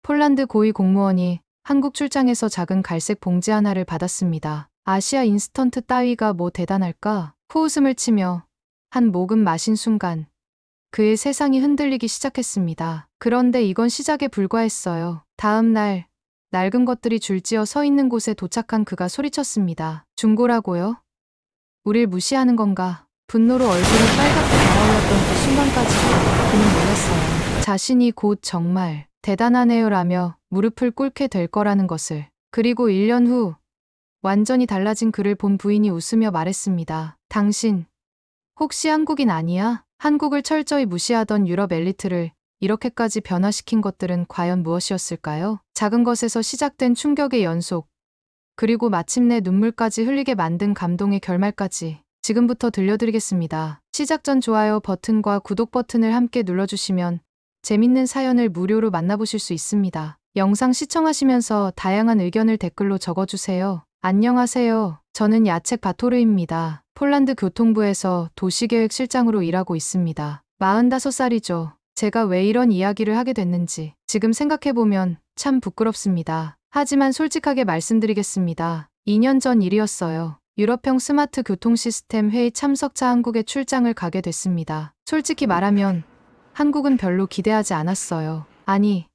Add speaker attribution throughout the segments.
Speaker 1: 폴란드 고위 공무원이 한국 출장에서 작은 갈색 봉지 하나를 받았습니다. 아시아 인스턴트 따위가 뭐 대단할까? 코웃음을 치며 한 모금 마신 순간 그의 세상이 흔들리기 시작했습니다. 그런데 이건 시작에 불과했어요. 다음 날 낡은 것들이 줄지어 서 있는 곳에 도착한 그가 소리쳤습니다. 중고라고요? 우릴 무시하는 건가? 분노로 얼굴이 빨갛게 달아올랐던 그 순간까지도 그는 몰랐어요. 자신이 곧 정말 대단하네요라며 무릎을 꿇게 될 거라는 것을. 그리고 1년 후 완전히 달라진 그를 본 부인이 웃으며 말했습니다. 당신 혹시 한국인 아니야? 한국을 철저히 무시하던 유럽 엘리트를 이렇게까지 변화시킨 것들은 과연 무엇이었을까요? 작은 것에서 시작된 충격의 연속, 그리고 마침내 눈물까지 흘리게 만든 감동의 결말까지 지금부터 들려드리겠습니다. 시작 전 좋아요 버튼과 구독 버튼을 함께 눌러주시면 재밌는 사연을 무료로 만나보실 수 있습니다. 영상 시청하시면서 다양한 의견을 댓글로 적어주세요. 안녕하세요. 저는 야책 바토르입니다. 폴란드 교통부에서 도시계획실장으로 일하고 있습니다. 45살이죠. 제가 왜 이런 이야기를 하게 됐는지 지금 생각해보면 참 부끄럽습니다. 하지만 솔직하게 말씀드리겠습니다. 2년 전 일이었어요. 유럽형 스마트 교통 시스템 회의 참석차 한국에 출장을 가게 됐습니다. 솔직히 말하면 한국은 별로 기대하지 않았어요. 아니,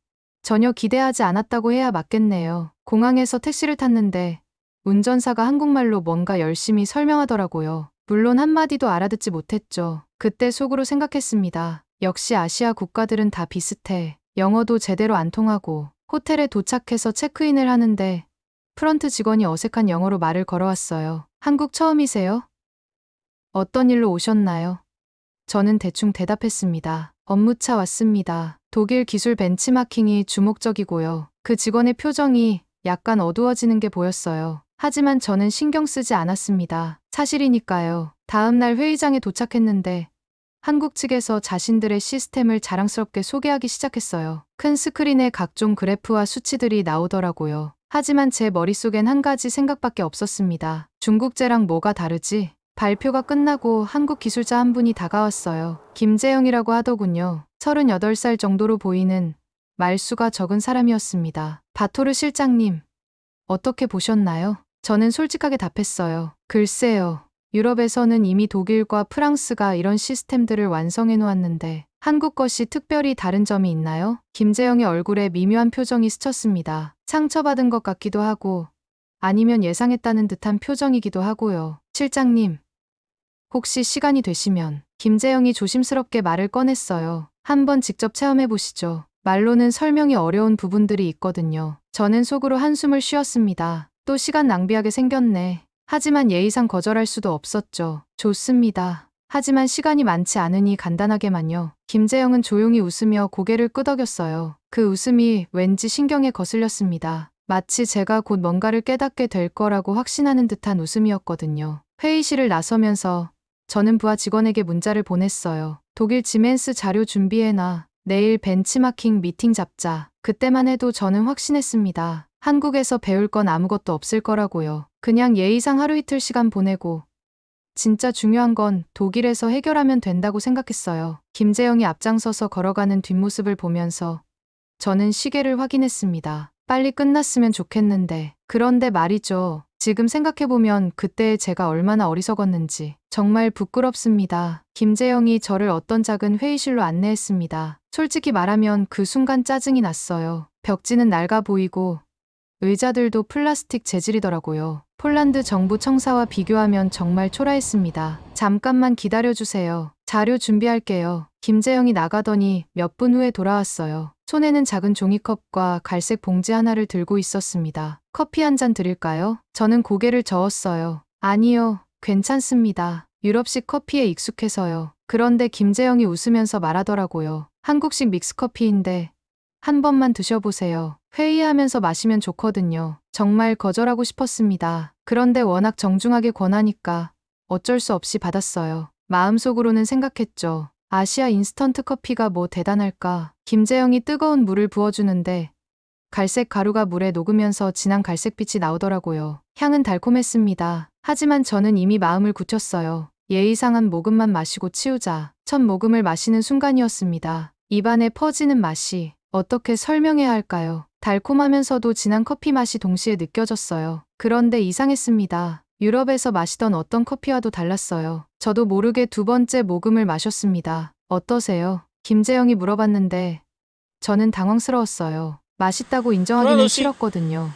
Speaker 1: 전혀 기대하지 않았다고 해야 맞겠네요. 공항에서 택시를 탔는데 운전사가 한국말로 뭔가 열심히 설명하더라고요. 물론 한마디도 알아듣지 못했죠. 그때 속으로 생각했습니다. 역시 아시아 국가들은 다 비슷해. 영어도 제대로 안 통하고. 호텔에 도착해서 체크인을 하는데 프런트 직원이 어색한 영어로 말을 걸어왔어요. 한국 처음이세요? 어떤 일로 오셨나요? 저는 대충 대답했습니다. 업무차 왔습니다. 독일 기술 벤치마킹이 주목적이고요. 그 직원의 표정이 약간 어두워지는 게 보였어요. 하지만 저는 신경 쓰지 않았습니다. 사실이니까요. 다음 날 회의장에 도착했는데 한국 측에서 자신들의 시스템을 자랑스럽게 소개하기 시작했어요. 큰 스크린에 각종 그래프와 수치들이 나오더라고요. 하지만 제 머릿속엔 한 가지 생각밖에 없었습니다. 중국제랑 뭐가 다르지? 발표가 끝나고 한국 기술자 한 분이 다가왔어요. 김재영이라고 하더군요. 38살 정도로 보이는 말수가 적은 사람이었습니다. 바토르 실장님, 어떻게 보셨나요? 저는 솔직하게 답했어요. 글쎄요. 유럽에서는 이미 독일과 프랑스가 이런 시스템들을 완성해 놓았는데 한국 것이 특별히 다른 점이 있나요? 김재영의 얼굴에 미묘한 표정이 스쳤습니다. 상처받은 것 같기도 하고 아니면 예상했다는 듯한 표정이기도 하고요. 실장님, 혹시 시간이 되시면 김재영이 조심스럽게 말을 꺼냈어요. 한번 직접 체험해 보시죠. 말로는 설명이 어려운 부분들이 있거든요. 저는 속으로 한숨을 쉬었습니다. 또 시간 낭비하게 생겼네. 하지만 예의상 거절할 수도 없었죠. 좋습니다. 하지만 시간이 많지 않으니 간단하게만요. 김재영은 조용히 웃으며 고개를 끄덕였어요. 그 웃음이 왠지 신경에 거슬렸습니다. 마치 제가 곧 뭔가를 깨닫게 될 거라고 확신하는 듯한 웃음이었거든요. 회의실을 나서면서 저는 부하 직원에게 문자를 보냈어요. 독일 지멘스 자료 준비해놔. 내일 벤치마킹 미팅 잡자. 그때만 해도 저는 확신했습니다. 한국에서 배울 건 아무것도 없을 거라고요. 그냥 예의상 하루 이틀 시간 보내고 진짜 중요한 건 독일에서 해결하면 된다고 생각했어요. 김재영이 앞장서서 걸어가는 뒷모습을 보면서 저는 시계를 확인했습니다. 빨리 끝났으면 좋겠는데. 그런데 말이죠. 지금 생각해보면 그때의 제가 얼마나 어리석었는지 정말 부끄럽습니다. 김재영이 저를 어떤 작은 회의실로 안내했습니다. 솔직히 말하면 그 순간 짜증이 났어요. 벽지는 낡아 보이고 의자들도 플라스틱 재질이더라고요. 폴란드 정부 청사와 비교하면 정말 초라했습니다. 잠깐만 기다려주세요. 자료 준비할게요. 김재영이 나가더니 몇 분 후에 돌아왔어요. 손에는 작은 종이컵과 갈색 봉지 하나를 들고 있었습니다. 커피 한 잔 드릴까요? 저는 고개를 저었어요. 아니요, 괜찮습니다. 유럽식 커피에 익숙해서요. 그런데 김재영이 웃으면서 말하더라고요. 한국식 믹스커피인데 한 번만 드셔보세요. 회의하면서 마시면 좋거든요. 정말 거절하고 싶었습니다. 그런데 워낙 정중하게 권하니까 어쩔 수 없이 받았어요. 마음속으로는 생각했죠. 아시아 인스턴트 커피가 뭐 대단할까. 김재영이 뜨거운 물을 부어주는데 갈색 가루가 물에 녹으면서 진한 갈색빛이 나오더라고요. 향은 달콤했습니다. 하지만 저는 이미 마음을 굳혔어요. 예의상 한 모금만 마시고 치우자. 첫 모금을 마시는 순간이었습니다. 입안에 퍼지는 맛이 어떻게 설명해야 할까요? 달콤하면서도 진한 커피 맛이 동시에 느껴졌어요. 그런데 이상했습니다. 유럽에서 마시던 어떤 커피와도 달랐어요. 저도 모르게 두 번째 모금을 마셨습니다. 어떠세요? 김재영이 물어봤는데 저는 당황스러웠어요. 맛있다고 인정하기는 싫었거든요.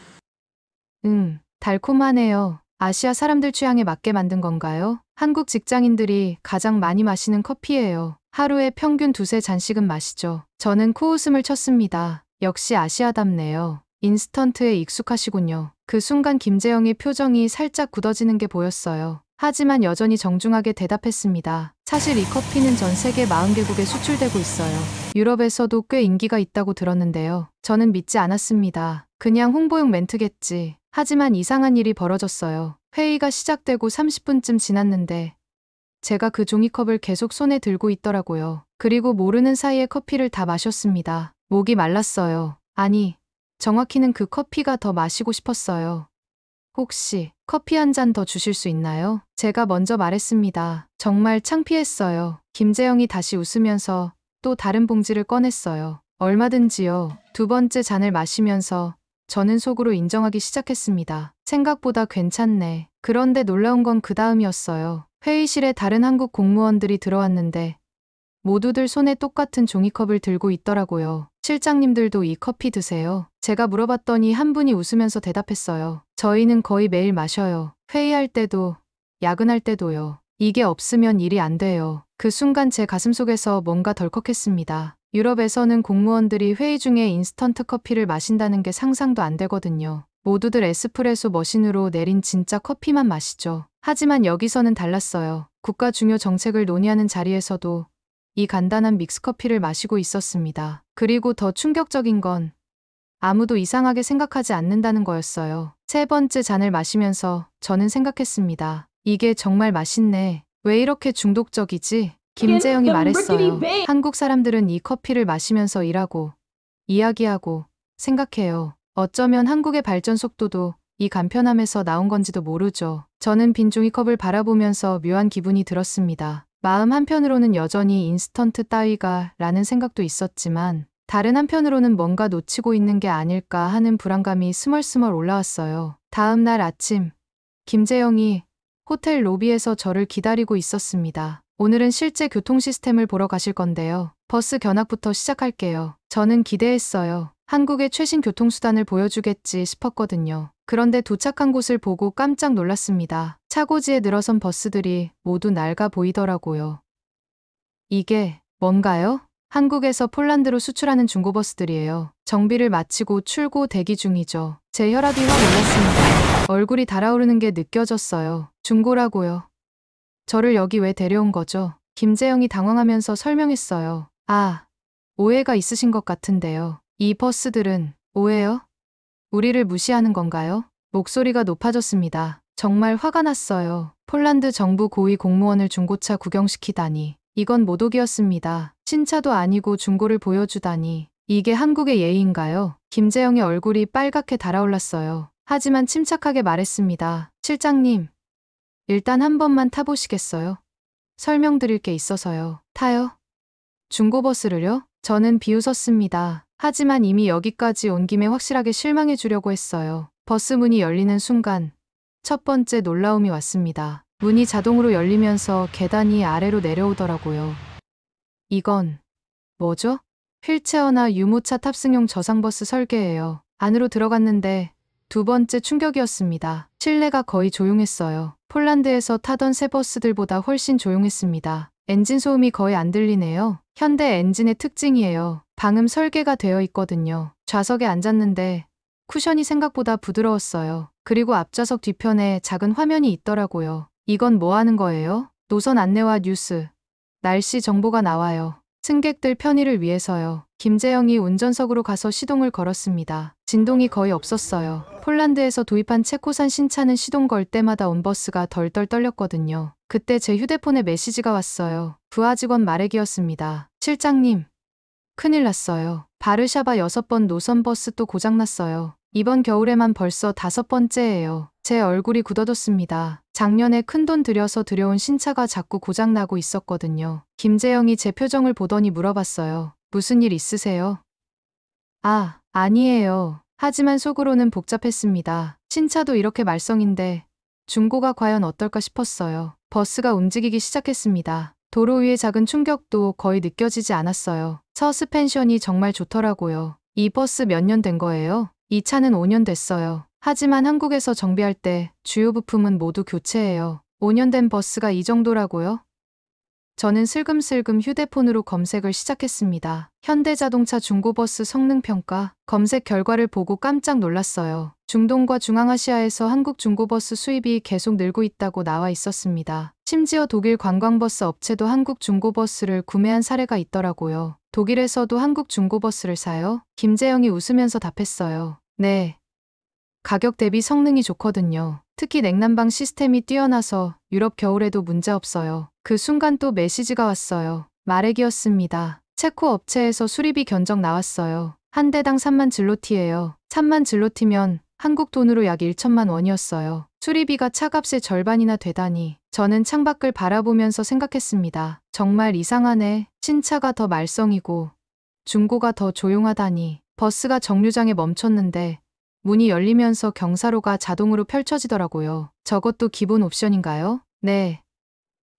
Speaker 1: 달콤하네요. 아시아 사람들 취향에 맞게 만든 건가요? 한국 직장인들이 가장 많이 마시는 커피예요. 하루에 평균 두세 잔씩은 마시죠. 저는 코웃음을 쳤습니다. 역시 아시아답네요. 인스턴트에 익숙하시군요. 그 순간 김재영의 표정이 살짝 굳어지는 게 보였어요. 하지만 여전히 정중하게 대답했습니다. 사실 이 커피는 전 세계 40개국에 수출되고 있어요. 유럽에서도 꽤 인기가 있다고 들었는데요. 저는 믿지 않았습니다. 그냥 홍보용 멘트겠지. 하지만 이상한 일이 벌어졌어요. 회의가 시작되고 30분쯤 지났는데 제가 그 종이컵을 계속 손에 들고 있더라고요. 그리고 모르는 사이에 커피를 다 마셨습니다. 목이 말랐어요. 아니, 정확히는 그 커피가 더 마시고 싶었어요. 혹시 커피 한 잔 더 주실 수 있나요? 제가 먼저 말했습니다. 정말 창피했어요. 김재영이 다시 웃으면서 또 다른 봉지를 꺼냈어요. 얼마든지요. 두 번째 잔을 마시면서 저는 속으로 인정하기 시작했습니다. 생각보다 괜찮네. 그런데 놀라운 건 그 다음이었어요. 회의실에 다른 한국 공무원들이 들어왔는데 모두들 손에 똑같은 종이컵을 들고 있더라고요. 실장님들도 이 커피 드세요? 제가 물어봤더니 한 분이 웃으면서 대답했어요. 저희는 거의 매일 마셔요. 회의할 때도, 야근할 때도요. 이게 없으면 일이 안 돼요. 그 순간 제 가슴속에서 뭔가 덜컥했습니다. 유럽에서는 공무원들이 회의 중에 인스턴트 커피를 마신다는 게 상상도 안 되거든요. 모두들 에스프레소 머신으로 내린 진짜 커피만 마시죠. 하지만 여기서는 달랐어요. 국가 중요 정책을 논의하는 자리에서도 이 간단한 믹스커피를 마시고 있었습니다. 그리고 더 충격적인 건 아무도 이상하게 생각하지 않는다는 거였어요. 세 번째 잔을 마시면서 저는 생각했습니다. 이게 정말 맛있네. 왜 이렇게 중독적이지? 김재영이 말했어요. 한국 사람들은 이 커피를 마시면서 일하고, 이야기하고, 생각해요. 어쩌면 한국의 발전 속도도 이 간편함에서 나온 건지도 모르죠. 저는 빈 종이컵을 바라보면서 묘한 기분이 들었습니다. 마음 한편으로는 여전히 인스턴트 따위가 라는 생각도 있었지만 다른 한편으로는 뭔가 놓치고 있는 게 아닐까 하는 불안감이 스멀스멀 올라왔어요. 다음 날 아침, 김재영이 호텔 로비에서 저를 기다리고 있었습니다. 오늘은 실제 교통 시스템을 보러 가실 건데요. 버스 견학부터 시작할게요. 저는 기대했어요. 한국의 최신 교통수단을 보여주겠지 싶었거든요. 그런데 도착한 곳을 보고 깜짝 놀랐습니다. 차고지에 늘어선 버스들이 모두 낡아 보이더라고요. 이게 뭔가요? 한국에서 폴란드로 수출하는 중고버스들이에요. 정비를 마치고 출고 대기 중이죠. 제 혈압이 확 올랐습니다. 얼굴이 달아오르는 게 느껴졌어요. 중고라고요. 저를 여기 왜 데려온 거죠? 김재영이 당황하면서 설명했어요. 아, 오해가 있으신 것 같은데요. 이 버스들은 오해요? 우리를 무시하는 건가요? 목소리가 높아졌습니다. 정말 화가 났어요. 폴란드 정부 고위 공무원을 중고차 구경시키다니. 이건 모독이었습니다. 신차도 아니고 중고를 보여주다니. 이게 한국의 예의인가요? 김재영의 얼굴이 빨갛게 달아올랐어요. 하지만 침착하게 말했습니다. 실장님, 일단 한 번만 타보시겠어요? 설명드릴 게 있어서요. 타요? 중고버스를요? 저는 비웃었습니다. 하지만 이미 여기까지 온 김에 확실하게 실망해 주려고 했어요. 버스 문이 열리는 순간 첫 번째 놀라움이 왔습니다. 문이 자동으로 열리면서 계단이 아래로 내려오더라고요. 이건 뭐죠? 휠체어나 유모차 탑승용 저상버스 설계예요. 안으로 들어갔는데 두 번째 충격이었습니다. 실내가 거의 조용했어요. 폴란드에서 타던 새 버스들보다 훨씬 조용했습니다. 엔진 소음이 거의 안 들리네요. 현대 엔진의 특징이에요. 방음 설계가 되어 있거든요. 좌석에 앉았는데 쿠션이 생각보다 부드러웠어요. 그리고 앞좌석 뒤편에 작은 화면이 있더라고요. 이건 뭐 하는 거예요? 노선 안내와 뉴스, 날씨 정보가 나와요. 승객들 편의를 위해서요. 김재영이 운전석으로 가서 시동을 걸었습니다. 진동이 거의 없었어요. 폴란드에서 도입한 체코산 신차는 시동 걸 때마다 온 버스가 덜덜 떨렸거든요. 그때 제 휴대폰에 메시지가 왔어요. 부하 직원 말액이었습니다. 실장님, 큰일 났어요. 바르샤바 6번 노선 버스 또 고장났어요. 이번 겨울에만 벌써 5번째예요. 제 얼굴이 굳어졌습니다. 작년에 큰돈 들여서 들여온 신차가 자꾸 고장나고 있었거든요. 김재영이 제 표정을 보더니 물어봤어요. 무슨 일 있으세요? 아니에요. 하지만 속으로는 복잡했습니다. 신차도 이렇게 말썽인데 중고가 과연 어떨까 싶었어요. 버스가 움직이기 시작했습니다. 도로 위의 작은 충격도 거의 느껴지지 않았어요. 서스펜션이 정말 좋더라고요. 이 버스 몇 년 된 거예요? 이 차는 5년 됐어요. 하지만 한국에서 정비할 때 주요 부품은 모두 교체해요. 5년 된 버스가 이 정도라고요? 저는 슬금슬금 휴대폰으로 검색을 시작했습니다. 현대자동차 중고버스 성능평가 검색 결과를 보고 깜짝 놀랐어요. 중동과 중앙아시아에서 한국 중고버스 수입이 계속 늘고 있다고 나와 있었습니다. 심지어 독일 관광버스 업체도 한국 중고버스를 구매한 사례가 있더라고요. 독일에서도 한국 중고버스를 사요? 김재영이 웃으면서 답했어요. 네. 가격 대비 성능이 좋거든요. 특히 냉난방 시스템이 뛰어나서 유럽 겨울에도 문제없어요. 그 순간 또 메시지가 왔어요. 마렉이었습니다. 체코 업체에서 수리비 견적 나왔어요. 한 대당 3만 질로티예요. 3만 질로티면 한국 돈으로 약 1천만 원이었어요. 수리비가 차값의 절반이나 되다니. 저는 창밖을 바라보면서 생각했습니다. 정말 이상하네. 신차가 더 말썽이고 중고가 더 조용하다니. 버스가 정류장에 멈췄는데 문이 열리면서 경사로가 자동으로 펼쳐지더라고요. 저것도 기본 옵션인가요? 네.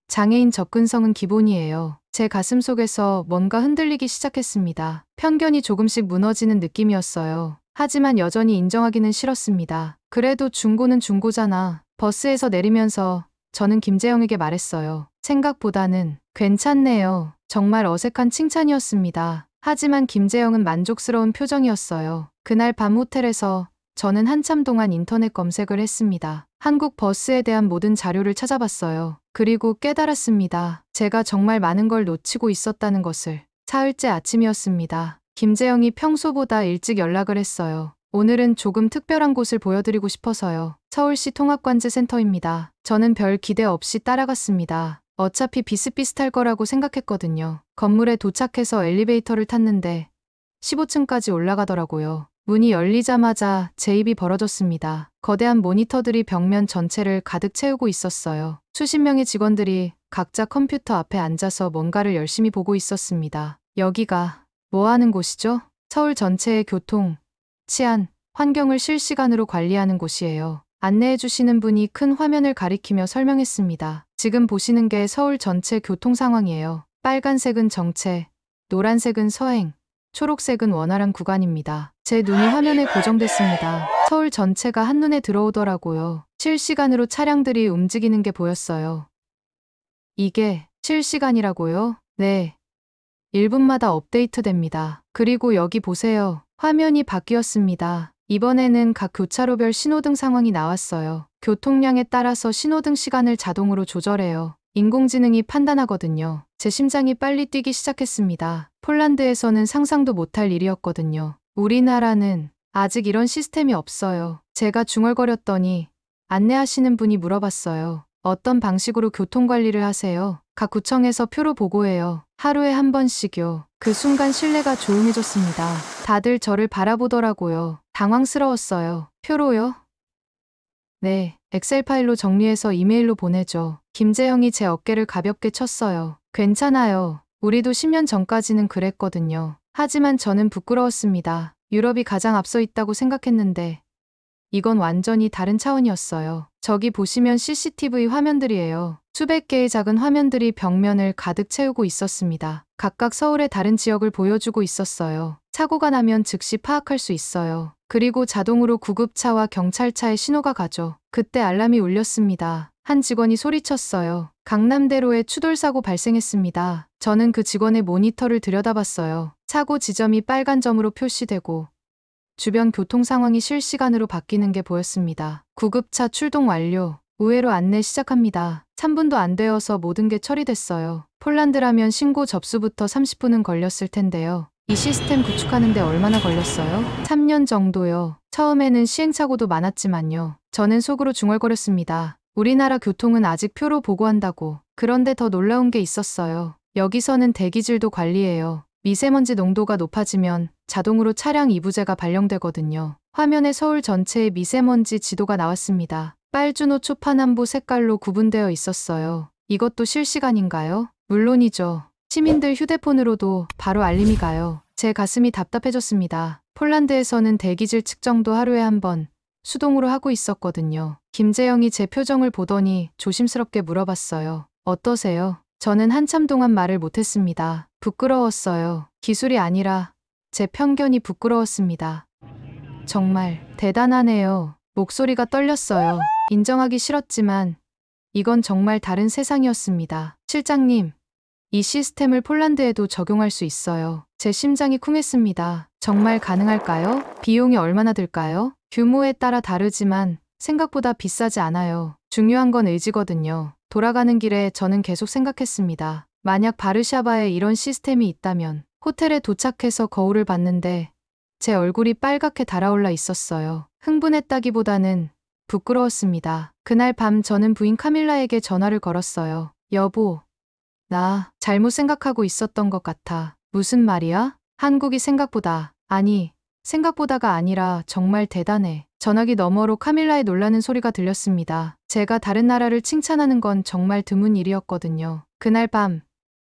Speaker 1: 장애인 접근성은 기본이에요. 제 가슴 속에서 뭔가 흔들리기 시작했습니다. 편견이 조금씩 무너지는 느낌이었어요. 하지만 여전히 인정하기는 싫었습니다. 그래도 중고는 중고잖아. 버스에서 내리면서 저는 김재영에게 말했어요. 생각보다는 괜찮네요. 정말 어색한 칭찬이었습니다. 하지만 김재영은 만족스러운 표정이었어요. 그날 밤 호텔에서 저는 한참 동안 인터넷 검색을 했습니다. 한국 버스에 대한 모든 자료를 찾아봤어요. 그리고 깨달았습니다. 제가 정말 많은 걸 놓치고 있었다는 것을. 사흘째 아침이었습니다. 김재영이 평소보다 일찍 연락을 했어요. 오늘은 조금 특별한 곳을 보여드리고 싶어서요. 서울시 통합관제센터입니다. 저는 별 기대 없이 따라갔습니다. 어차피 비슷비슷할 거라고 생각했거든요. 건물에 도착해서 엘리베이터를 탔는데 15층까지 올라가더라고요. 문이 열리자마자 제 입이 벌어졌습니다. 거대한 모니터들이 벽면 전체를 가득 채우고 있었어요. 수십 명의 직원들이 각자 컴퓨터 앞에 앉아서 뭔가를 열심히 보고 있었습니다. 여기가 뭐 하는 곳이죠? 서울 전체의 교통, 치안, 환경을 실시간으로 관리하는 곳이에요. 안내해 주시는 분이 큰 화면을 가리키며 설명했습니다. 지금 보시는 게 서울 전체 교통 상황이에요. 빨간색은 정체, 노란색은 서행, 초록색은 원활한 구간입니다. 제 눈이 화면에 고정됐습니다. 서울 전체가 한눈에 들어오더라고요. 실시간으로 차량들이 움직이는 게 보였어요. 이게 실시간이라고요? 네. 1분마다 업데이트됩니다. 그리고 여기 보세요. 화면이 바뀌었습니다. 이번에는 각 교차로별 신호등 상황이 나왔어요. 교통량에 따라서 신호등 시간을 자동으로 조절해요. 인공지능이 판단하거든요. 제 심장이 빨리 뛰기 시작했습니다. 폴란드에서는 상상도 못할 일이었거든요. 우리나라는 아직 이런 시스템이 없어요. 제가 중얼거렸더니 안내하시는 분이 물어봤어요. 어떤 방식으로 교통관리를 하세요? 각 구청에서 표로 보고해요. 하루에 한 번씩요. 그 순간 실내가 조용해졌습니다. 다들 저를 바라보더라고요. 당황스러웠어요. 표로요? 네, 엑셀 파일로 정리해서 이메일로 보내죠. 김재영이 제 어깨를 가볍게 쳤어요. 괜찮아요. 우리도 10년 전까지는 그랬거든요. 하지만 저는 부끄러웠습니다. 유럽이 가장 앞서 있다고 생각했는데 이건 완전히 다른 차원이었어요. 저기 보시면 CCTV 화면들이에요. 수백 개의 작은 화면들이 벽면을 가득 채우고 있었습니다. 각각 서울의 다른 지역을 보여주고 있었어요. 사고가 나면 즉시 파악할 수 있어요. 그리고 자동으로 구급차와 경찰차의 신호가 가죠. 그때 알람이 울렸습니다. 한 직원이 소리쳤어요. 강남대로에 추돌사고 발생했습니다. 저는 그 직원의 모니터를 들여다봤어요. 사고 지점이 빨간 점으로 표시되고 주변 교통 상황이 실시간으로 바뀌는 게 보였습니다. 구급차 출동 완료. 우회로 안내 시작합니다. 3분도 안 되어서 모든 게 처리됐어요. 폴란드라면 신고 접수부터 30분은 걸렸을 텐데요. 이 시스템 구축하는데 얼마나 걸렸어요? 3년 정도요. 처음에는 시행착오도 많았지만요. 저는 속으로 중얼거렸습니다. 우리나라 교통은 아직 표로 보고한다고. 그런데 더 놀라운 게 있었어요. 여기서는 대기질도 관리해요. 미세먼지 농도가 높아지면 자동으로 차량 이부제가 발령되거든요. 화면에 서울 전체의 미세먼지 지도가 나왔습니다. 빨주노 초파남보 색깔로 구분되어 있었어요. 이것도 실시간인가요? 물론이죠. 시민들 휴대폰으로도 바로 알림이 가요. 제 가슴이 답답해졌습니다. 폴란드에서는 대기질 측정도 하루에 한 번 수동으로 하고 있었거든요. 김재영이 제 표정을 보더니 조심스럽게 물어봤어요. 어떠세요? 저는 한참 동안 말을 못했습니다. 부끄러웠어요. 기술이 아니라 제 편견이 부끄러웠습니다. 정말 대단하네요. 목소리가 떨렸어요. 인정하기 싫었지만 이건 정말 다른 세상이었습니다. 실장님, 이 시스템을 폴란드에도 적용할 수 있어요. 제 심장이 쿵했습니다. 정말 가능할까요? 비용이 얼마나 들까요? 규모에 따라 다르지만 생각보다 비싸지 않아요. 중요한 건 의지거든요. 돌아가는 길에 저는 계속 생각했습니다. 만약 바르샤바에 이런 시스템이 있다면 호텔에 도착해서 거울을 봤는데 제 얼굴이 빨갛게 달아올라 있었어요. 흥분했다기보다는 부끄러웠습니다. 그날 밤 저는 부인 카밀라에게 전화를 걸었어요. 여보, 나 잘못 생각하고 있었던 것 같아. 무슨 말이야? 한국이 생각보다가 아니라 정말 대단해. 전화기 너머로 카밀라의 놀라는 소리가 들렸습니다. 제가 다른 나라를 칭찬하는 건 정말 드문 일이었거든요. 그날 밤,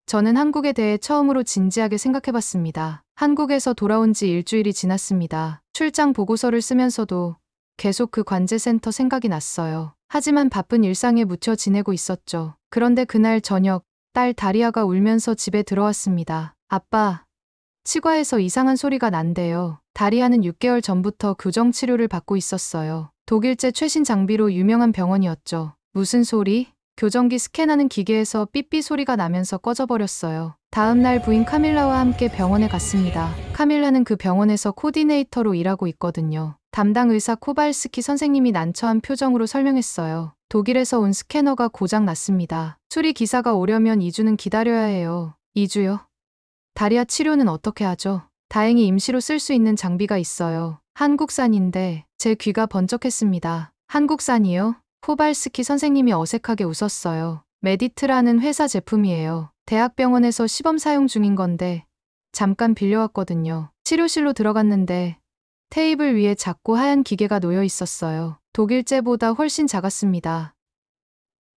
Speaker 1: 저는 한국에 대해 처음으로 진지하게 생각해봤습니다. 한국에서 돌아온 지 일주일이 지났습니다. 출장 보고서를 쓰면서도 계속 그 관제센터 생각이 났어요. 하지만 바쁜 일상에 묻혀 지내고 있었죠. 그런데 그날 저녁, 딸 다리아가 울면서 집에 들어왔습니다. 아빠, 치과에서 이상한 소리가 난대요. 다리아는 6개월 전부터 교정 치료를 받고 있었어요. 독일제 최신 장비로 유명한 병원이었죠. 무슨 소리? 교정기 스캔하는 기계에서 삐삐 소리가 나면서 꺼져버렸어요. 다음 날 부인 카밀라와 함께 병원에 갔습니다. 카밀라는 그 병원에서 코디네이터로 일하고 있거든요. 담당 의사 코발스키 선생님이 난처한 표정으로 설명했어요. 독일에서 온 스캐너가 고장 났습니다. 수리 기사가 오려면 2주는 기다려야 해요. 2주요? 다리아 치료는 어떻게 하죠? 다행히 임시로 쓸 수 있는 장비가 있어요. 한국산인데 제 귀가 번쩍했습니다. 한국산이요? 코발스키 선생님이 어색하게 웃었어요. 메디트라는 회사 제품이에요. 대학병원에서 시범 사용 중인 건데 잠깐 빌려왔거든요. 치료실로 들어갔는데 테이블 위에 작고 하얀 기계가 놓여 있었어요. 독일제보다 훨씬 작았습니다.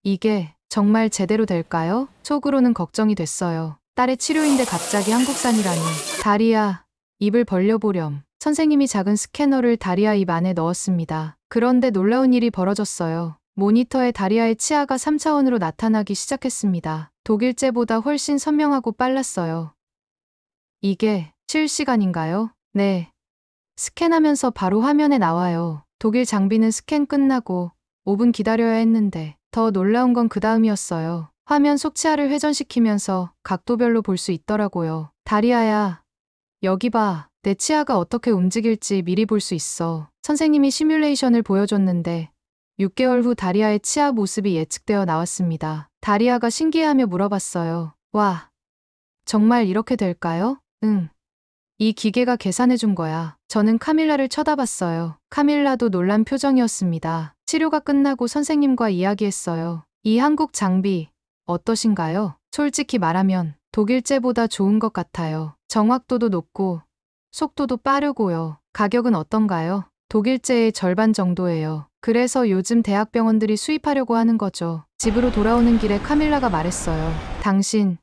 Speaker 1: 이게 정말 제대로 될까요? 속으로는 걱정이 됐어요. 딸의 치료인데 갑자기 한국산이라니. 다리아, 입을 벌려보렴. 선생님이 작은 스캐너를 다리아 입 안에 넣었습니다. 그런데 놀라운 일이 벌어졌어요. 모니터에 다리아의 치아가 3차원으로 나타나기 시작했습니다. 독일제보다 훨씬 선명하고 빨랐어요. 이게 실시간인가요? 네. 스캔하면서 바로 화면에 나와요. 독일 장비는 스캔 끝나고 5분 기다려야 했는데 더 놀라운 건 그 다음이었어요. 화면 속 치아를 회전시키면서 각도별로 볼 수 있더라고요. 다리아야, 여기 봐. 내 치아가 어떻게 움직일지 미리 볼 수 있어. 선생님이 시뮬레이션을 보여줬는데 6개월 후 다리아의 치아 모습이 예측되어 나왔습니다. 다리아가 신기해하며 물어봤어요. 와, 정말 이렇게 될까요? 응. 이 기계가 계산해준 거야. 저는 카밀라를 쳐다봤어요. 카밀라도 놀란 표정이었습니다. 치료가 끝나고 선생님과 이야기했어요. 이 한국 장비 어떠신가요? 솔직히 말하면 독일제보다 좋은 것 같아요. 정확도도 높고 속도도 빠르고요. 가격은 어떤가요? 독일제의 절반 정도예요. 그래서 요즘 대학병원들이 수입하려고 하는 거죠. 집으로 돌아오는 길에 카밀라가 말했어요. 당신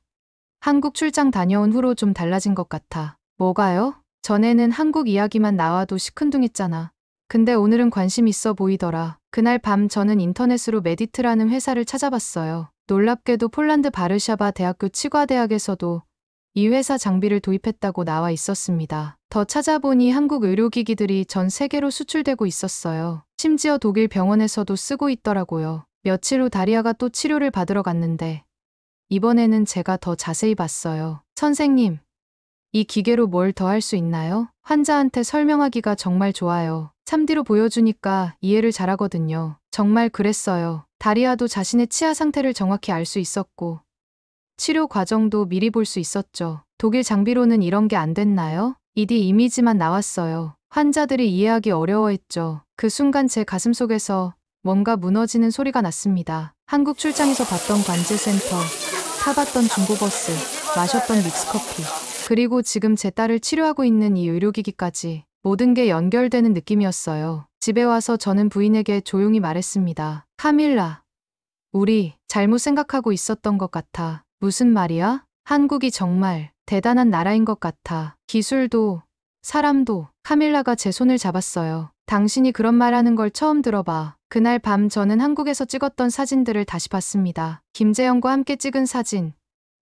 Speaker 1: 한국 출장 다녀온 후로 좀 달라진 것 같아. 뭐가요? 전에는 한국 이야기만 나와도 시큰둥했잖아. 근데 오늘은 관심 있어 보이더라. 그날 밤 저는 인터넷으로 메디트라는 회사를 찾아봤어요. 놀랍게도 폴란드 바르샤바 대학교 치과대학에서도 이 회사 장비를 도입했다고 나와 있었습니다. 더 찾아보니 한국 의료기기들이 전 세계로 수출되고 있었어요. 심지어 독일 병원에서도 쓰고 있더라고요. 며칠 후 다리아가 또 치료를 받으러 갔는데 이번에는 제가 더 자세히 봤어요. 선생님, 이 기계로 뭘 더 할 수 있나요? 환자한테 설명하기가 정말 좋아요. 3D로 보여주니까 이해를 잘하거든요. 정말 그랬어요. 다리아도 자신의 치아 상태를 정확히 알 수 있었고 치료 과정도 미리 볼 수 있었죠. 독일 장비로는 이런 게 안 됐나요? 2D 이미지만 나왔어요. 환자들이 이해하기 어려워했죠. 그 순간 제 가슴속에서 뭔가 무너지는 소리가 났습니다. 한국 출장에서 봤던 관제센터, 타봤던 중고버스, 마셨던 믹스커피, 그리고 지금 제 딸을 치료하고 있는 이 의료기기까지 모든 게 연결되는 느낌이었어요. 집에 와서 저는 부인에게 조용히 말했습니다. 카밀라, 우리 잘못 생각하고 있었던 것 같아. 무슨 말이야? 한국이 정말 대단한 나라인 것 같아. 기술도 사람도. 카밀라가 제 손을 잡았어요. 당신이 그런 말 하는 걸 처음 들어봐. 그날 밤 저는 한국에서 찍었던 사진들을 다시 봤습니다. 김재영과 함께 찍은 사진,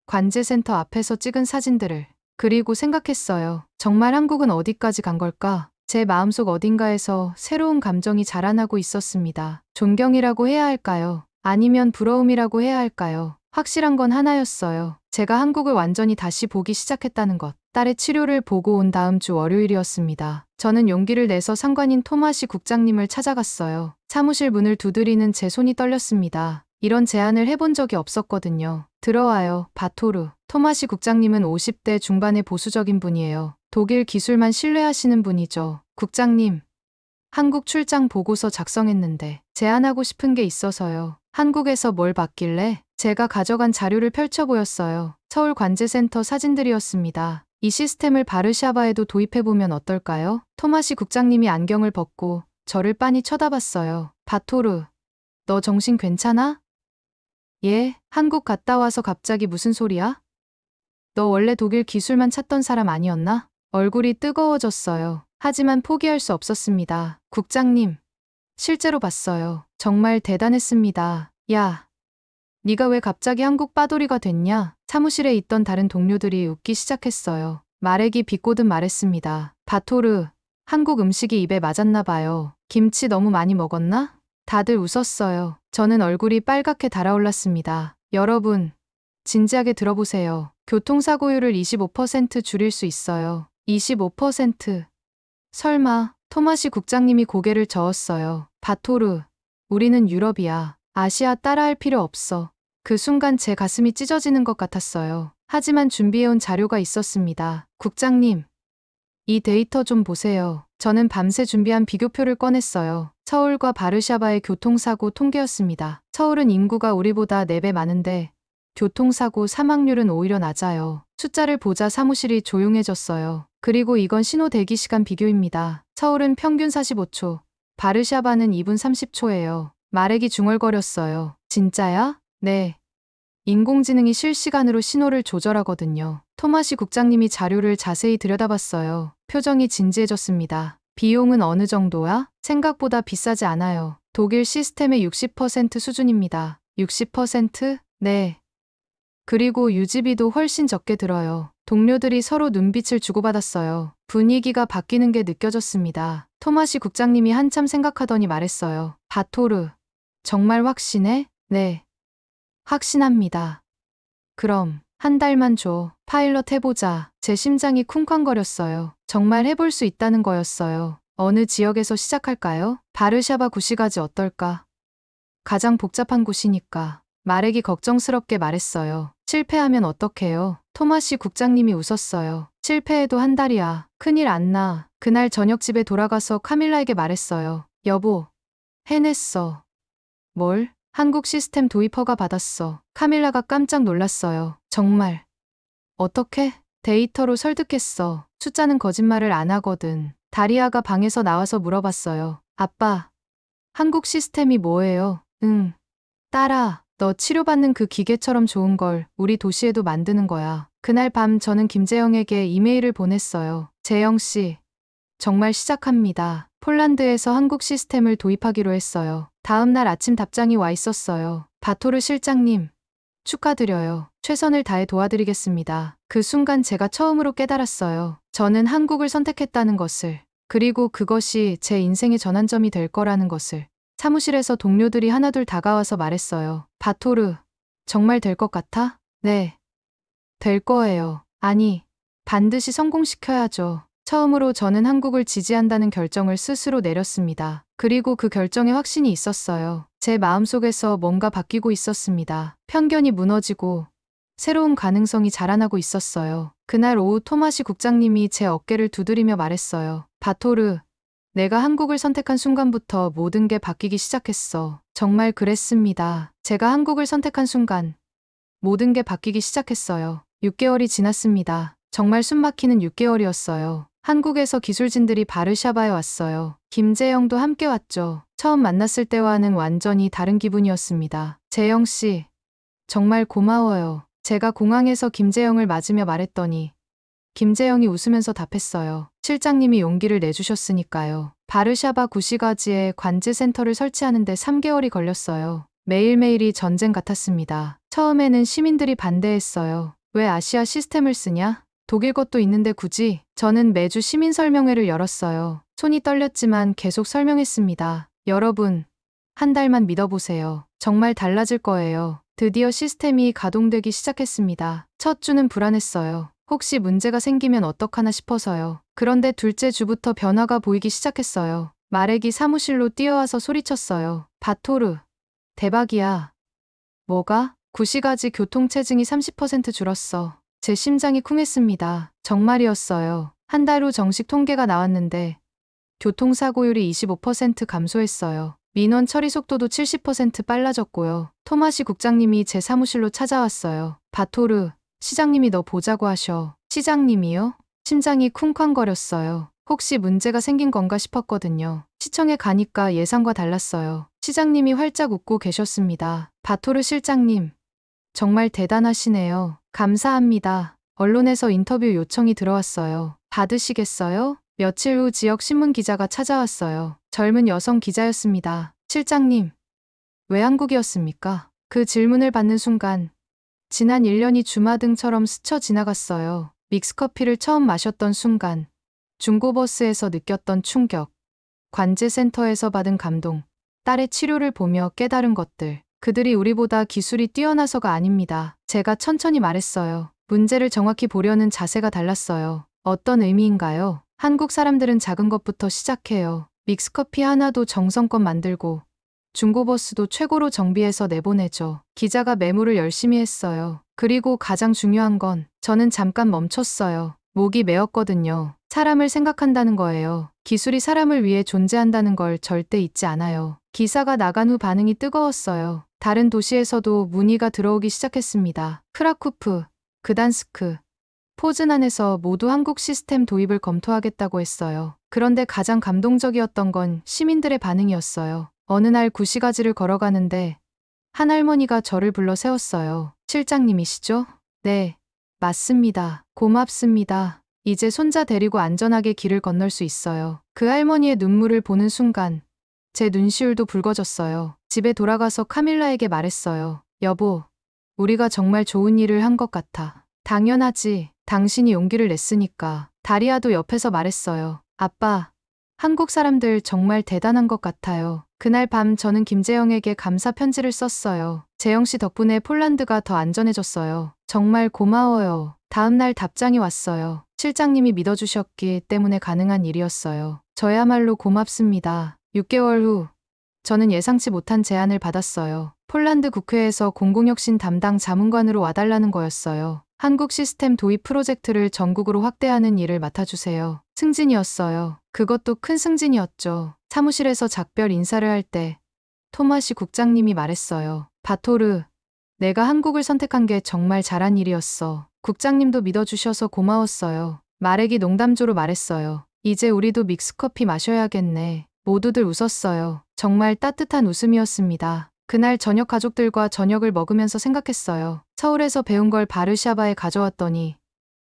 Speaker 1: 관제센터 앞에서 찍은 사진들을. 그리고 생각했어요. 정말 한국은 어디까지 간 걸까? 제 마음속 어딘가에서 새로운 감정이 자라나고 있었습니다. 존경이라고 해야 할까요? 아니면 부러움이라고 해야 할까요? 확실한 건 하나였어요. 제가 한국을 완전히 다시 보기 시작했다는 것. 딸의 치료를 보고 온 다음 주 월요일이었습니다. 저는 용기를 내서 상관인 토마시 국장님을 찾아갔어요. 사무실 문을 두드리는 제 손이 떨렸습니다. 이런 제안을 해본 적이 없었거든요. 들어와요, 바토르. 토마시 국장님은 50대 중반의 보수적인 분이에요. 독일 기술만 신뢰하시는 분이죠. 국장님, 한국 출장 보고서 작성했는데 제안하고 싶은 게 있어서요. 한국에서 뭘 받길래? 제가 가져간 자료를 펼쳐 보였어요. 서울 관제센터 사진들이었습니다. 이 시스템을 바르샤바에도 도입해보면 어떨까요? 토마시 국장님이 안경을 벗고 저를 빤히 쳐다봤어요. 바토르, 너 정신 괜찮아? 예, 한국 갔다 와서 갑자기 무슨 소리야? 너 원래 독일 기술만 찾던 사람 아니었나? 얼굴이 뜨거워졌어요. 하지만 포기할 수 없었습니다. 국장님, 실제로 봤어요. 정말 대단했습니다. 야, 네가 왜 갑자기 한국 빠돌이가 됐냐? 사무실에 있던 다른 동료들이 웃기 시작했어요. 말액이 비꼬듯 말했습니다. 바토르, 한국 음식이 입에 맞았나 봐요. 김치 너무 많이 먹었나? 다들 웃었어요. 저는 얼굴이 빨갛게 달아올랐습니다. 여러분, 진지하게 들어보세요. 교통사고율을 25% 줄일 수 있어요. 25%. 설마, 토마시 국장님이 고개를 저었어요. 바토르, 우리는 유럽이야. 아시아 따라할 필요 없어. 그 순간 제 가슴이 찢어지는 것 같았어요. 하지만 준비해온 자료가 있었습니다. 국장님, 이 데이터 좀 보세요. 저는 밤새 준비한 비교표를 꺼냈어요. 서울과 바르샤바의 교통사고 통계였습니다. 서울은 인구가 우리보다 4배 많은데 교통사고 사망률은 오히려 낮아요. 숫자를 보자 사무실이 조용해졌어요. 그리고 이건 신호 대기 시간 비교입니다. 서울은 평균 45초, 바르샤바는 2분 30초예요. 말액이 중얼거렸어요. 진짜야? 네. 인공지능이 실시간으로 신호를 조절하거든요. 토마시 국장님이 자료를 자세히 들여다봤어요. 표정이 진지해졌습니다. 비용은 어느 정도야? 생각보다 비싸지 않아요. 독일 시스템의 60% 수준입니다. 60%? 네. 그리고 유지비도 훨씬 적게 들어요. 동료들이 서로 눈빛을 주고받았어요. 분위기가 바뀌는 게 느껴졌습니다. 토마시 국장님이 한참 생각하더니 말했어요. 바토르, 정말 확신해? 네. 확신합니다. 그럼 한 달만 줘. 파일럿 해보자. 제 심장이 쿵쾅거렸어요. 정말 해볼 수 있다는 거였어요. 어느 지역에서 시작할까요? 바르샤바 구시가지 어떨까? 가장 복잡한 곳이니까. 말액이 걱정스럽게 말했어요. 실패하면 어떡해요? 토마시 국장님이 웃었어요. 실패해도 한 달이야. 큰일 안 나. 그날 저녁 집에 돌아가서 카밀라에게 말했어요. 여보, 해냈어. 뭘? 한국 시스템 도입 허가 받았어. 카밀라가 깜짝 놀랐어요. 정말. 어떻게? 데이터로 설득했어. 숫자는 거짓말을 안 하거든. 다리아가 방에서 나와서 물어봤어요. 아빠, 한국 시스템이 뭐예요? 응. 딸아, 너 치료받는 그 기계처럼 좋은 걸 우리 도시에도 만드는 거야. 그날 밤 저는 김재영에게 이메일을 보냈어요. 재영 씨, 정말 시작합니다. 폴란드에서 한국 시스템을 도입하기로 했어요. 다음 날 아침 답장이 와 있었어요. 바토르 실장님, 축하드려요. 최선을 다해 도와드리겠습니다. 그 순간 제가 처음으로 깨달았어요. 저는 한국을 선택했다는 것을. 그리고 그것이 제 인생의 전환점이 될 거라는 것을. 사무실에서 동료들이 하나둘 다가와서 말했어요. 바토르, 정말 될 것 같아? 네. 될 거예요. 아니, 반드시 성공시켜야죠. 처음으로 저는 한국을 지지한다는 결정을 스스로 내렸습니다. 그리고 그 결정에 확신이 있었어요. 제 마음속에서 뭔가 바뀌고 있었습니다. 편견이 무너지고 새로운 가능성이 자라나고 있었어요. 그날 오후 토마시 국장님이 제 어깨를 두드리며 말했어요. 바토르, 내가 한국을 선택한 순간부터 모든 게 바뀌기 시작했어. 정말 그랬습니다. 제가 한국을 선택한 순간 모든 게 바뀌기 시작했어요. 6개월이 지났습니다. 정말 숨막히는 6개월이었어요. 한국에서 기술진들이 바르샤바에 왔어요. 김재영도 함께 왔죠. 처음 만났을 때와는 완전히 다른 기분이었습니다. 재영 씨, 정말 고마워요. 제가 공항에서 김재영을 맞으며 말했더니 김재영이 웃으면서 답했어요. 실장님이 용기를 내주셨으니까요. 바르샤바 구시가지에 관제센터를 설치하는데 3개월이 걸렸어요. 매일매일이 전쟁 같았습니다. 처음에는 시민들이 반대했어요. 왜 아시아 시스템을 쓰냐? 독일 것도 있는데 굳이? 저는 매주 시민 설명회를 열었어요. 손이 떨렸지만 계속 설명했습니다. 여러분, 한 달만 믿어보세요. 정말 달라질 거예요. 드디어 시스템이 가동되기 시작했습니다. 첫 주는 불안했어요. 혹시 문제가 생기면 어떡하나 싶어서요. 그런데 둘째 주부터 변화가 보이기 시작했어요. 마렉이 사무실로 뛰어와서 소리쳤어요. 바토르, 대박이야. 뭐가? 구시가지 교통체증이 30% 줄었어. 제 심장이 쿵했습니다. 정말이었어요. 한 달 후 정식 통계가 나왔는데 교통사고율이 25% 감소했어요. 민원 처리 속도도 70% 빨라졌고요. 토마시 국장님이 제 사무실로 찾아왔어요. 바토르, 시장님이 너 보자고 하셔. 시장님이요? 심장이 쿵쾅거렸어요. 혹시 문제가 생긴 건가 싶었거든요. 시청에 가니까 예상과 달랐어요. 시장님이 활짝 웃고 계셨습니다. 바토르 실장님, 정말 대단하시네요. 감사합니다. 언론에서 인터뷰 요청이 들어왔어요. 받으시겠어요? 며칠 후 지역 신문 기자가 찾아왔어요. 젊은 여성 기자였습니다. 실장님, 왜 한국이었습니까? 그 질문을 받는 순간 지난 1년이 주마등처럼 스쳐 지나갔어요. 믹스커피를 처음 마셨던 순간, 중고버스에서 느꼈던 충격, 관제센터에서 받은 감동, 딸의 치료를 보며 깨달은 것들. 그들이 우리보다 기술이 뛰어나서가 아닙니다. 제가 천천히 말했어요. 문제를 정확히 보려는 자세가 달랐어요. 어떤 의미인가요? 한국 사람들은 작은 것부터 시작해요. 믹스커피 하나도 정성껏 만들고 중고버스도 최고로 정비해서 내보내죠. 기자가 메모를 열심히 했어요. 그리고 가장 중요한 건 저는 잠깐 멈췄어요. 목이 메었거든요. 사람을 생각한다는 거예요. 기술이 사람을 위해 존재한다는 걸 절대 잊지 않아요. 기사가 나간 후 반응이 뜨거웠어요. 다른 도시에서도 문의가 들어오기 시작했습니다. 크라쿠프, 그단스크, 포즈난에서 모두 한국 시스템 도입을 검토하겠다고 했어요. 그런데 가장 감동적이었던 건 시민들의 반응이었어요. 어느 날 구시가지를 걸어가는데 한 할머니가 저를 불러 세웠어요. 실장님이시죠? 네, 맞습니다. 고맙습니다. 이제 손자 데리고 안전하게 길을 건널 수 있어요. 그 할머니의 눈물을 보는 순간 제 눈시울도 붉어졌어요. 집에 돌아가서 카밀라에게 말했어요. 여보, 우리가 정말 좋은 일을 한 것 같아. 당연하지. 당신이 용기를 냈으니까. 다리아도 옆에서 말했어요. 아빠, 한국 사람들 정말 대단한 것 같아요. 그날 밤 저는 김재영에게 감사 편지를 썼어요. 재영 씨 덕분에 폴란드가 더 안전해졌어요. 정말 고마워요. 다음 날 답장이 왔어요. 실장님이 믿어주셨기 때문에 가능한 일이었어요. 저야말로 고맙습니다. 6개월 후 저는 예상치 못한 제안을 받았어요. 폴란드 국회에서 공공혁신 담당 자문관으로 와달라는 거였어요. 한국 시스템 도입 프로젝트를 전국으로 확대하는 일을 맡아주세요. 승진이었어요. 그것도 큰 승진이었죠. 사무실에서 작별 인사를 할 때 토마시 국장님이 말했어요. 바토르, 내가 한국을 선택한 게 정말 잘한 일이었어. 국장님도 믿어주셔서 고마웠어요. 마렉이 농담조로 말했어요. 이제 우리도 믹스커피 마셔야겠네. 모두들 웃었어요. 정말 따뜻한 웃음이었습니다. 그날 저녁 가족들과 저녁을 먹으면서 생각했어요. 서울에서 배운 걸 바르샤바에 가져왔더니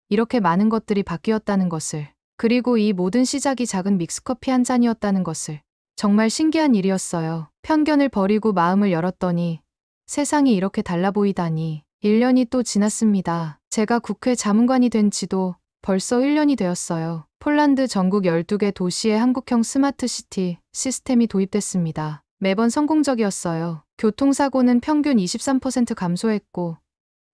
Speaker 1: 이렇게 많은 것들이 바뀌었다는 것을, 그리고 이 모든 시작이 작은 믹스커피 한 잔이었다는 것을. 정말 신기한 일이었어요. 편견을 버리고 마음을 열었더니 세상이 이렇게 달라 보이다니. 1년이 또 지났습니다. 제가 국회 자문관이 된 지도 벌써 1년이 되었어요. 폴란드 전국 12개 도시에 한국형 스마트 시티 시스템이 도입됐습니다. 매번 성공적이었어요. 교통사고는 평균 23% 감소했고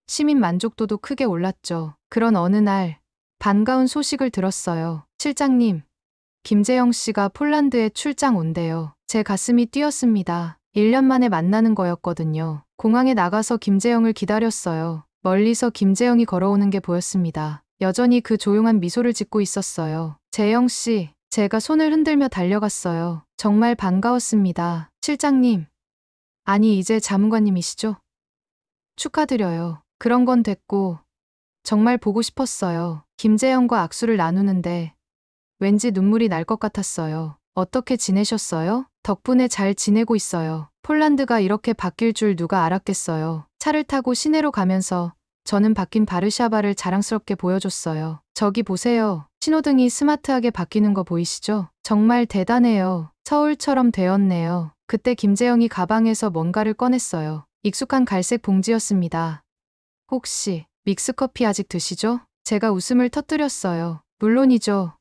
Speaker 1: 시민 만족도도 크게 올랐죠. 그런 어느 날 반가운 소식을 들었어요. 실장님, 김재영 씨가 폴란드에 출장 온대요. 제 가슴이 뛰었습니다. 1년 만에 만나는 거였거든요. 공항에 나가서 김재영을 기다렸어요. 멀리서 김재영이 걸어오는 게 보였습니다. 여전히 그 조용한 미소를 짓고 있었어요. 재영 씨, 제가 손을 흔들며 달려갔어요. 정말 반가웠습니다. 실장님. 아니, 이제 자문관님이시죠? 축하드려요. 그런 건 됐고 정말 보고 싶었어요. 김재영과 악수를 나누는데 왠지 눈물이 날 것 같았어요. 어떻게 지내셨어요? 덕분에 잘 지내고 있어요. 폴란드가 이렇게 바뀔 줄 누가 알았겠어요. 차를 타고 시내로 가면서 저는 바뀐 바르샤바를 자랑스럽게 보여줬어요. 저기 보세요. 신호등이 스마트하게 바뀌는 거 보이시죠? 정말 대단해요. 서울처럼 되었네요. 그때 김재영이 가방에서 뭔가를 꺼냈어요. 익숙한 갈색 봉지였습니다. 혹시 믹스커피 아직 드시죠? 제가 웃음을 터뜨렸어요. 물론이죠.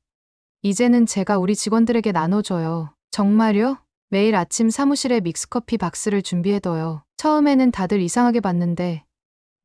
Speaker 1: 이제는 제가 우리 직원들에게 나눠줘요. 정말요? 매일 아침 사무실에 믹스커피 박스를 준비해둬요. 처음에는 다들 이상하게 봤는데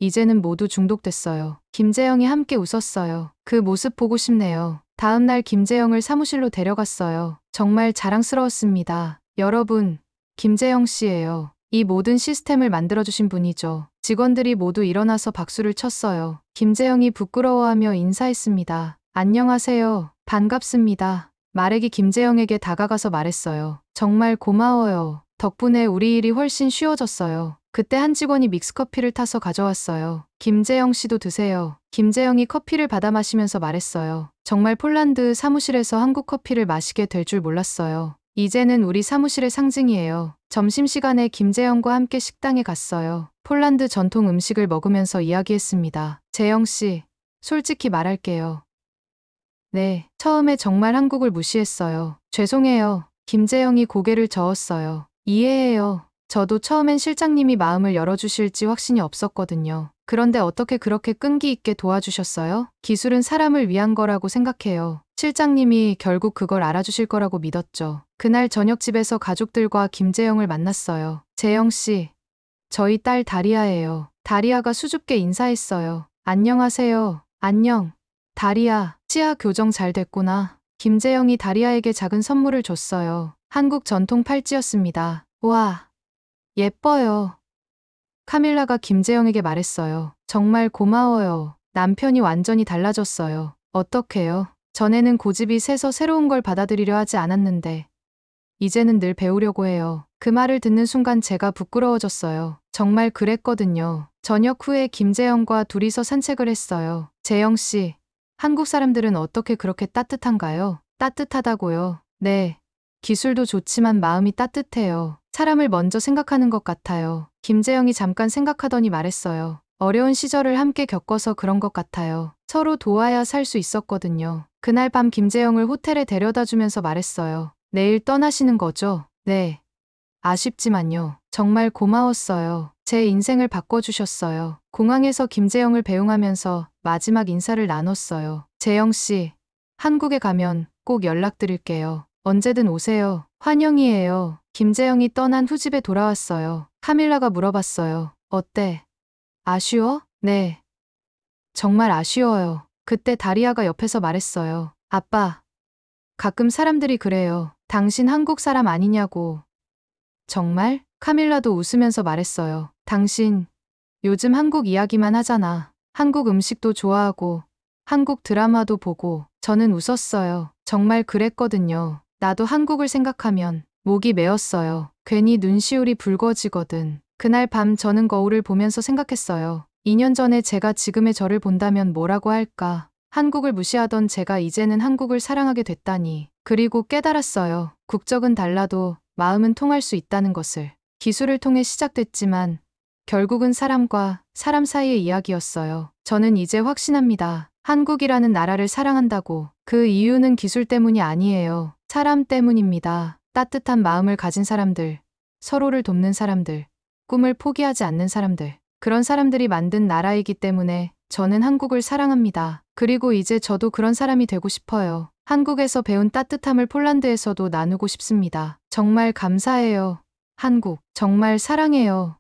Speaker 1: 이제는 모두 중독됐어요. 김재영이 함께 웃었어요. 그 모습 보고 싶네요. 다음 날 김재영을 사무실로 데려갔어요. 정말 자랑스러웠습니다. 여러분, 김재영 씨예요. 이 모든 시스템을 만들어주신 분이죠. 직원들이 모두 일어나서 박수를 쳤어요. 김재영이 부끄러워하며 인사했습니다. 안녕하세요. 반갑습니다. 마렉이 김재영에게 다가가서 말했어요. 정말 고마워요. 덕분에 우리 일이 훨씬 쉬워졌어요. 그때 한 직원이 믹스커피를 타서 가져왔어요. 김재영 씨도 드세요. 김재영이 커피를 받아 마시면서 말했어요. 정말 폴란드 사무실에서 한국 커피를 마시게 될 줄 몰랐어요. 이제는 우리 사무실의 상징이에요. 점심시간에 김재영과 함께 식당에 갔어요. 폴란드 전통 음식을 먹으면서 이야기했습니다. 재영 씨, 솔직히 말할게요. 네, 처음에 정말 한국을 무시했어요. 죄송해요. 김재영이 고개를 저었어요. 이해해요. 저도 처음엔 실장님이 마음을 열어주실지 확신이 없었거든요. 그런데 어떻게 그렇게 끈기 있게 도와주셨어요? 기술은 사람을 위한 거라고 생각해요. 실장님이 결국 그걸 알아주실 거라고 믿었죠. 그날 저녁 집에서 가족들과 김재영을 만났어요. 재영 씨, 저희 딸 다리아예요. 다리아가 수줍게 인사했어요. 안녕하세요. 안녕. 다리아, 치아 교정 잘 됐구나. 김재영이 다리아에게 작은 선물을 줬어요. 한국 전통 팔찌였습니다. 와, 예뻐요. 카밀라가 김재영에게 말했어요. 정말 고마워요. 남편이 완전히 달라졌어요. 어떡해요? 전에는 고집이 세서 새로운 걸 받아들이려 하지 않았는데 이제는 늘 배우려고 해요. 그 말을 듣는 순간 제가 부끄러워졌어요. 정말 그랬거든요. 저녁 후에 김재영과 둘이서 산책을 했어요. 재영 씨, 한국 사람들은 어떻게 그렇게 따뜻한가요? 따뜻하다고요? 네. 기술도 좋지만 마음이 따뜻해요. 사람을 먼저 생각하는 것 같아요. 김재영이 잠깐 생각하더니 말했어요. 어려운 시절을 함께 겪어서 그런 것 같아요. 서로 도와야 살 수 있었거든요. 그날 밤 김재영을 호텔에 데려다 주면서 말했어요. 내일 떠나시는 거죠? 네. 아쉽지만요. 정말 고마웠어요. 제 인생을 바꿔주셨어요. 공항에서 김재영을 배웅하면서 마지막 인사를 나눴어요. 재영 씨, 한국에 가면 꼭 연락드릴게요. 언제든 오세요. 환영이에요. 김재영이 떠난 후 집에 돌아왔어요. 카밀라가 물어봤어요. 어때? 아쉬워? 네. 정말 아쉬워요. 그때 다리아가 옆에서 말했어요. 아빠, 가끔 사람들이 그래요. 당신 한국 사람 아니냐고. 정말? 카밀라도 웃으면서 말했어요. 당신, 요즘 한국 이야기만 하잖아. 한국 음식도 좋아하고, 한국 드라마도 보고, 저는 웃었어요. 정말 그랬거든요. 나도 한국을 생각하면 목이 메었어요. 괜히 눈시울이 붉어지거든. 그날 밤 저는 거울을 보면서 생각했어요. 2년 전에 제가 지금의 저를 본다면 뭐라고 할까? 한국을 무시하던 제가 이제는 한국을 사랑하게 됐다니. 그리고 깨달았어요. 국적은 달라도 마음은 통할 수 있다는 것을. 기술을 통해 시작됐지만 결국은 사람과 사람 사이의 이야기였어요. 저는 이제 확신합니다. 한국이라는 나라를 사랑한다고. 그 이유는 기술 때문이 아니에요. 사람 때문입니다. 따뜻한 마음을 가진 사람들, 서로를 돕는 사람들, 꿈을 포기하지 않는 사람들. 그런 사람들이 만든 나라이기 때문에 저는 한국을 사랑합니다. 그리고 이제 저도 그런 사람이 되고 싶어요. 한국에서 배운 따뜻함을 폴란드에서도 나누고 싶습니다. 정말 감사해요. 한국, 정말 사랑해요.